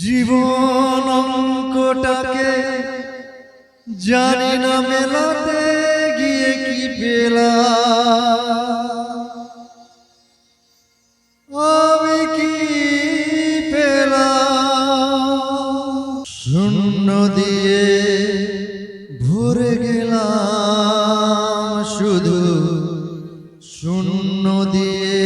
জীবন অঙ্কটাকে জানি না মেলাতে গিয়ে কি পেলাম, আমি কি পেলাম। শূন্য দিয়ে ভরে গেলাম, শুধু শূন্য দিয়ে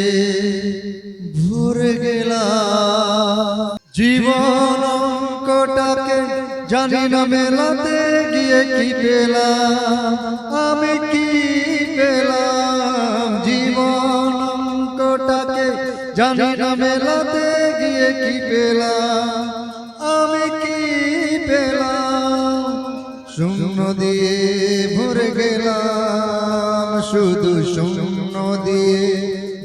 ভরে গেলাম। জীবন অঙ্কটাকে জানি না মেলাতে গিয়ে কি পেলাম, আমি কি পেলাম। জীবন অঙ্কটাকে জানি না মেলাতে গিয়ে কি পেলাম, আমি কি পেলাম। শূন্য দিয়ে ভরে গেলাম, শুধু শূন্য দিয়ে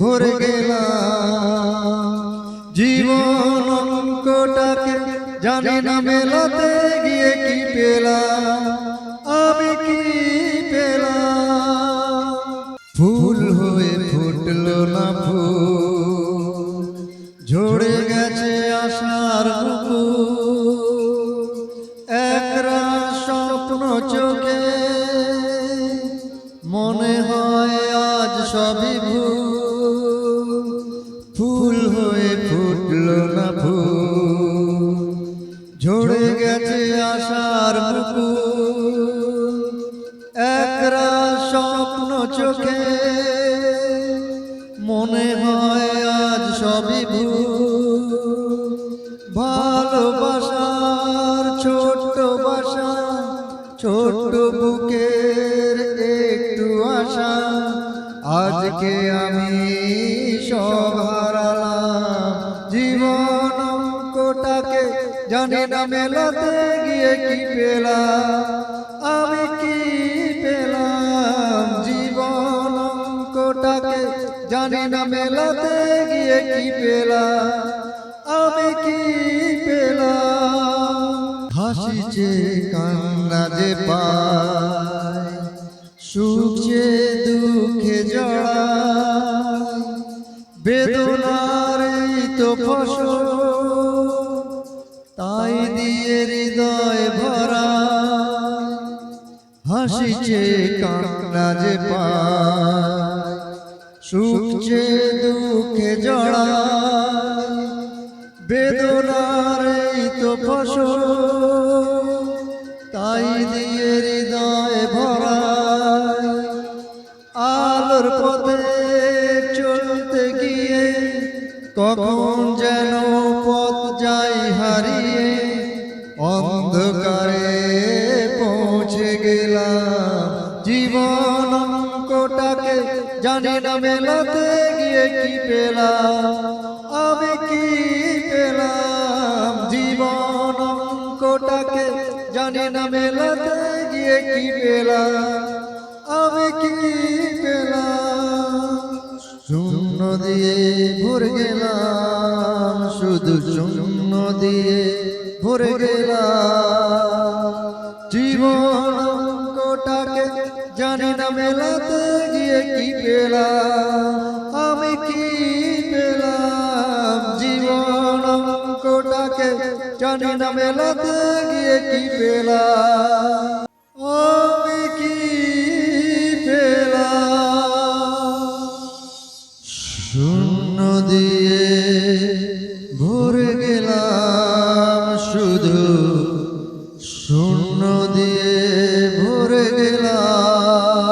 ভরে গেলাম। জীবন অঙ্কটাকে জানি না মেলাতে গিয়ে কি পেলাম, আমি কি পেলাম। ফুল হয়ে ফুটলো না ফুল, ঝরে গেছে আশার মুকুল। একরা স্বপ্ন চোখে মনে হয় আজ সবই ভুল। ফুল হয়ে ফুটলো না ফুল, ঝরে গেছে আশার মুকুল। একরা স্বপ্ন চোখে মনে হয় আজ সবই ভুল। ভালোবাসার ছোট্ট বাসা, ছোট্ট বুকের একটু আশা, আজকে আমি সব হারালাম। জীবন অঙ্কটাকে জানি না মেলাতে গিয়ে কি পেলাম, আমি কি পেলাম। জীবন অঙ্কটাকে জানি না মেলাতে গিয়ে কি পেলাম, আমি কি পেলাম। হাসি যে কান্না যে পায়, সুখ যে দুঃখে জড়ায়, বেদনার এই তো ফসল, তাই দিয়ে হৃদয় ভরা। হাসি যে কান্না যে পায়, সুখ যে দুঃখে জড়ায়, বেদনার এই তো ফসল, তাই দিয়ে হৃদয় ভরা। আলোর পথে চলতে গিয়ে কখন যেন পথ যাই হারিয়ে, অন্ধকারে পৌঁছে গেলাম। জীবন অঙ্কটাকে জানি না মেলাতে গিয়ে কি পেলাম, আমি কি পেলাম। জীবন অঙ্কটাকে জানি না মেলাতে গিয়ে কি পেলাম, আমি কি পেলাম। শূন্য দিয়ে ভরে গেলাম, শুধু শূন্য দিয়ে ভরে গেলাম। জীবন অঙ্কটাকে জানি না মেলাতে গিয়ে কি পেলাম, আমি কি পেলাম। জীবন অঙ্কটাকে জানি না মেলাতে গিয়ে কি পেলাম, আমি কি পেলাম। শূন্য দিয়ে ভরে গেলাম, শুধু শূন্য দিয়ে ভরে গেলাম।